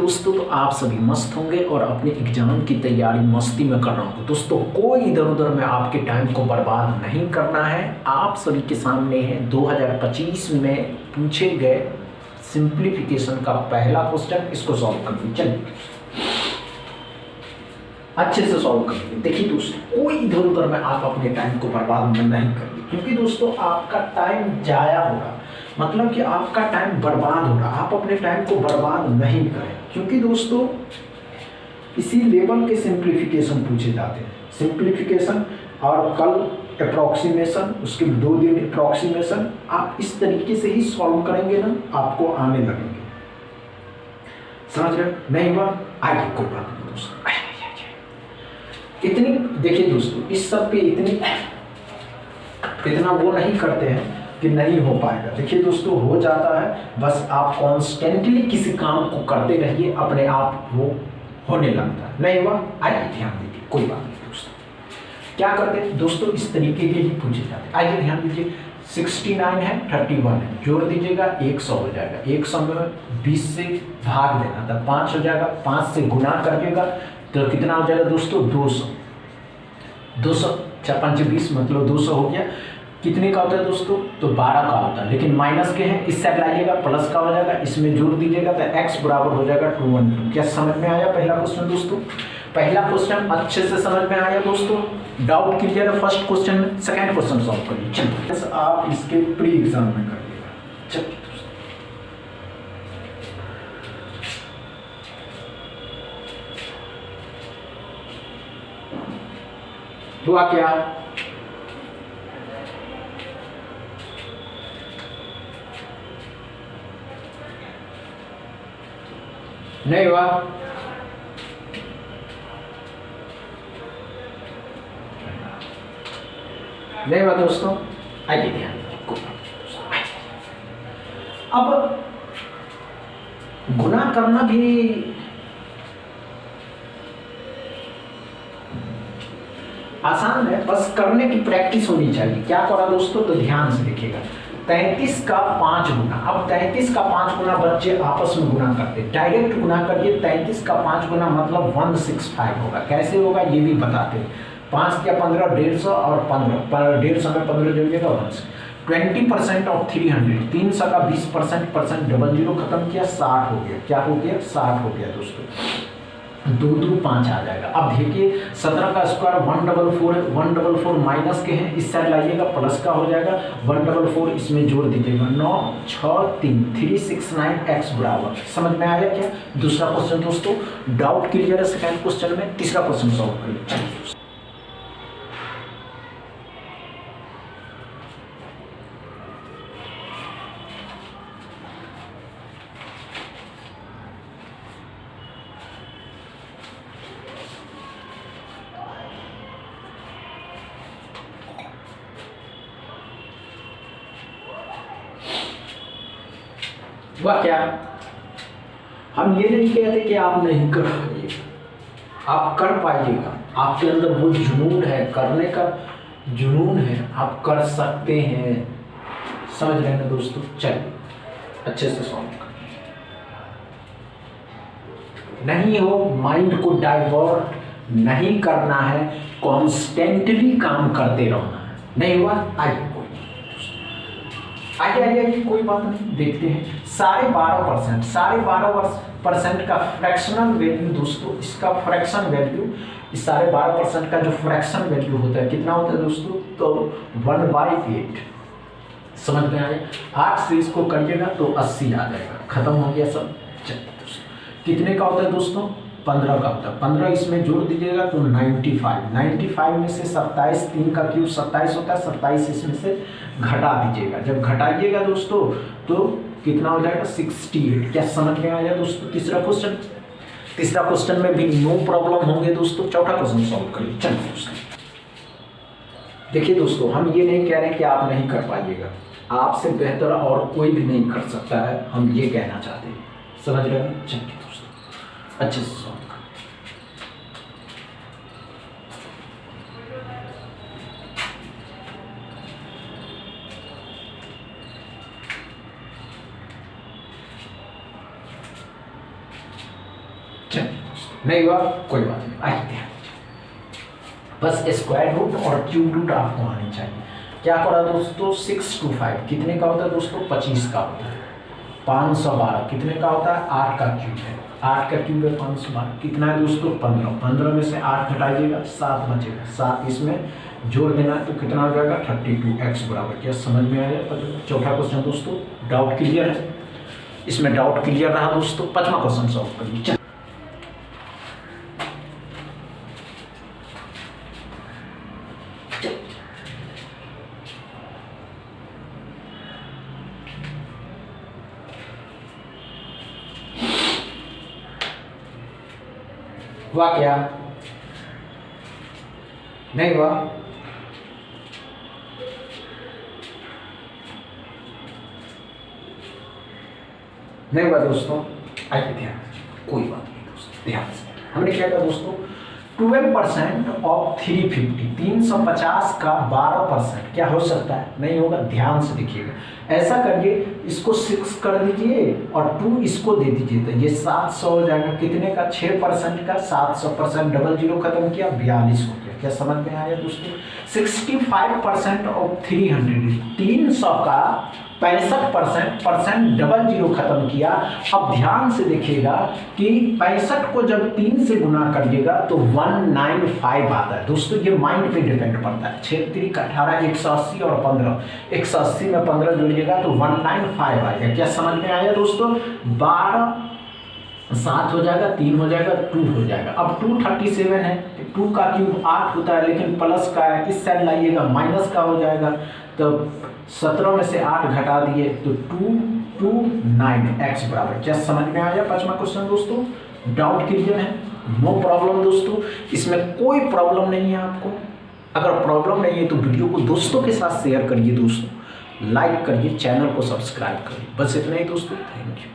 दोस्तों, तो आप सभी मस्त होंगे और अपने एग्जाम की तैयारी मस्ती में कर रहा हूँ। दोस्तों, कोई इधर उधर में आपके टाइम को बर्बाद नहीं करना है। आप सभी के सामने है 2025 में पूछे गए सिंप्लीफिकेशन का पहला क्वेश्चन। इसको सॉल्व करते हैं। चलिए अच्छे से सॉल्व करिए। देखिए दोस्तों, कोई इधर उधर में आप अपने टाइम को बर्बाद नहीं करिए, क्योंकि दोस्तों आपका टाइम जाया हो रहा, मतलब कि आपका टाइम बर्बाद हो रहा। आप अपने टाइम को बर्बाद नहीं करें, क्योंकि दोस्तों इसी लेवल के सिंप्लीफिकेशन पूछे जाते हैं। सिंप्लीफिकेशन और कल अप्रॉक्सीमेशन, उसके 2 दिन अप्रॉक्सीमेशन, आप इस तरीके से ही सॉल्व करेंगे ना, आपको आने लगेंगे। समझ रहे? नहीं हुआ? आगे कोई बात नहीं दोस्तों। इतनी देखिए दोस्तों, इस सब पे इतना वो नहीं करते हैं कि नहीं हो पाएगा। देखिए दोस्तों, हो जाता है, बस आप कॉन्स्टेंटली किसी काम को करते रहिए, अपने आप वो होने लगता है। नहीं हुआ? आइए ध्यान दीजिए, कोई बात नहीं दोस्तों। क्या करते हैं दोस्तों, इस तरीके के ही पूछे जाते हैं। आइए ध्यान दीजिए, 69 है, 31 है, जोड़ दीजिएगा 100 हो जाएगा। 100 में 20 से भाग देना था, 5 हो जाएगा। 5 से गुना करिएगा तो कितना हो जाएगा दोस्तों? 200। 200 4 5 20, मतलब 200 हो गया। कितने का होता है दोस्तों? तो 12 का होता है, लेकिन माइनस के हैं, इस साइड लाइएगा, प्लस का हो जाएगा, इसमें जोड़ दीजिएगा तो x बराबर हो जाएगा 212। क्या समझ में आया पहला क्वेश्चन दोस्तों? पहला क्वेश्चन अच्छे से समझ में आया दोस्तों? डाउट क्लियर है फर्स्ट क्वेश्चन में? सेकंड क्वेश्चन सॉल्व करिए। चलिए आप इसके प्री एग्जाम में करिएगा। चलिए हुआ क्या? नहीं हुआ? नहीं हुआ दोस्तों? आइए ध्यान दीजिए। अब गुना करना भी आसान है, बस करने की प्रैक्टिस होनी चाहिए। क्या करा दोस्तों? तो ध्यान से देखिएगा, 33 का 5 गुना। अब 33 का 5 गुना बच्चे आपस में गुना करते, डायरेक्ट गुना करिए। 33 का 5 गुना मतलब 165 होगा। कैसे होगा ये भी बताते हैं। 5 या 15, 150 और 15, 150 में 15 जोड़िएगा 1 20% ऑफ 300, 300 का 20%, डबल जीरो खत्म किया, 60 हो गया। क्या हो गया? 60 हो गया दोस्तों। 2 2 5 आ जाएगा। अब देखिए 17 का स्क्वायर 144 है, 144 माइनस के हैं, इस साइड लाइएगा, प्लस का हो जाएगा 144, इसमें जोड़ दीजिएगा 9 6 3 369 x बराबर। समझ में आया क्या? दूसरा क्वेश्चन दोस्तों डाउट क्लियर है सेकंड क्वेश्चन में। तीसरा क्वेश्चन सॉल्व करिए। चलिए हुआ क्या? हम ये नहीं कहते कि आप नहीं कर पाइएगा, आप कर पाइएगा। आपके अंदर वो जुनून है, करने का जुनून है, आप कर सकते हैं। समझ रहे हैं ना दोस्तों? चलिए अच्छे से सॉल्व करिए। नहीं हो, माइंड को डाइवर्ट नहीं करना है, कॉन्स्टेंटली काम करते रहना है। नहीं हुआ? आइए आइए कोई बात नहीं, देखते हैं। 12.5% का फ्रैक्शनल वैल्यू दोस्तों, इसका फ्रैक्शन वैल्यू, इस 12.5% का जो फ्रैक्शन वैल्यू होता है कितना होता है दोस्तों? तो 1/8। समझ में आया? 8 से इसको करिएगा तो 80 आ जाएगा। खत्म हो गया सब। चलिए दोस्तों, कितने का होता है दोस्तों? 15 का होता है। 15 इसमें जोड़ दीजिएगा तो 95 में से 27, 3 का क्यूब 27 होता है, 27 इसमें से घटा दीजिएगा। जब घटाइएगा दोस्तों तो कितना हो जाएगा? 68। क्या समझ में आया दोस्तों? तीसरा क्वेश्चन में भी नो प्रॉब्लम होंगे दोस्तों। चौथा क्वेश्चन सॉल्व करिए। चलिए दोस्तों, देखिए दोस्तों, हम ये नहीं कह रहे कि आप नहीं कर पाइएगा, आपसे बेहतर और कोई भी नहीं कर सकता है, हम ये कहना चाहते हैं। समझ रहे हैं? चलिए दोस्तों अच्छे से सॉल्व करें। चलिए दोस्तों, नहीं हुआ कोई बात नहीं, आइए ध्यान दीजिए। बस स्क्वायर रूट और क्यूब रूट आपको आनी चाहिए। क्या करा दोस्तों, 6 to 5 कितने का होता है दोस्तों, 25 का होता है। 512 कितने का होता है, 8 का क्यूब है। 8 का क्यूब है 512, कितना है दोस्तों, 15। 15 में से 8 घटाइएगा, 7 बचेगा। 7 इसमें जोड़ देना है तो कितना हो जाएगा, 32। एक्स बराबर क्या समझ में आया। चौथा क्वेश्चन दोस्तों, डाउट क्लियर है, इसमें डाउट क्लियर रहा दोस्तों। 5वां क्वेश्चन सॉल्व करिए। हुआ क्या, नहीं हुआ, नहीं हुआ दोस्तों, आइए ध्यान, कोई बात नहीं दोस्तों, ध्यान से हमने क्या किया दोस्तों, 12% ऑफ 350, 350 का 12% क्या हो सकता है, नहीं होगा। ध्यान से देखिएगा, ऐसा करिए, इसको 6 कर दीजिए और 2 इसको दे दीजिए, तो ये 700 हो जाएगा। कितने का, 6% का, 700%, डबल जीरो खत्म किया, 42 हो गया। क्या समझ में आया दोस्तों। 65% ऑफ 300, 300 का 65% डबल जीरो खत्म किया। अब ध्यान से देखिएगा कि 65 को जब 3 से गुना करिएगा तो 195 आता है दोस्तों। ये माइंड पे डिपेंड पड़ता है। 6 3 18, 180 और 15, 180 में 15 जोड़िएगा तो 195 आएगा। क्या समझ में आया दोस्तों। 12 7 हो जाएगा, 3 हो जाएगा, 2 हो जाएगा। अब 237 है, 2 का क्यूब 8 होता है, लेकिन प्लस का है, इस साइड लाइएगा माइनस का हो जाएगा। तो 17 में से 8 घटा दिए तो 229 एक्स बराबर। क्या समझ में आया 5वां क्वेश्चन दोस्तों। डाउट क्लियर है, नो प्रॉब्लम दोस्तों, इसमें कोई प्रॉब्लम नहीं है आपको। अगर प्रॉब्लम नहीं है तो वीडियो को दोस्तों के साथ शेयर करिए दोस्तों, लाइक करिए, चैनल को सब्सक्राइब करिए। बस इतना ही दोस्तों, थैंक यू।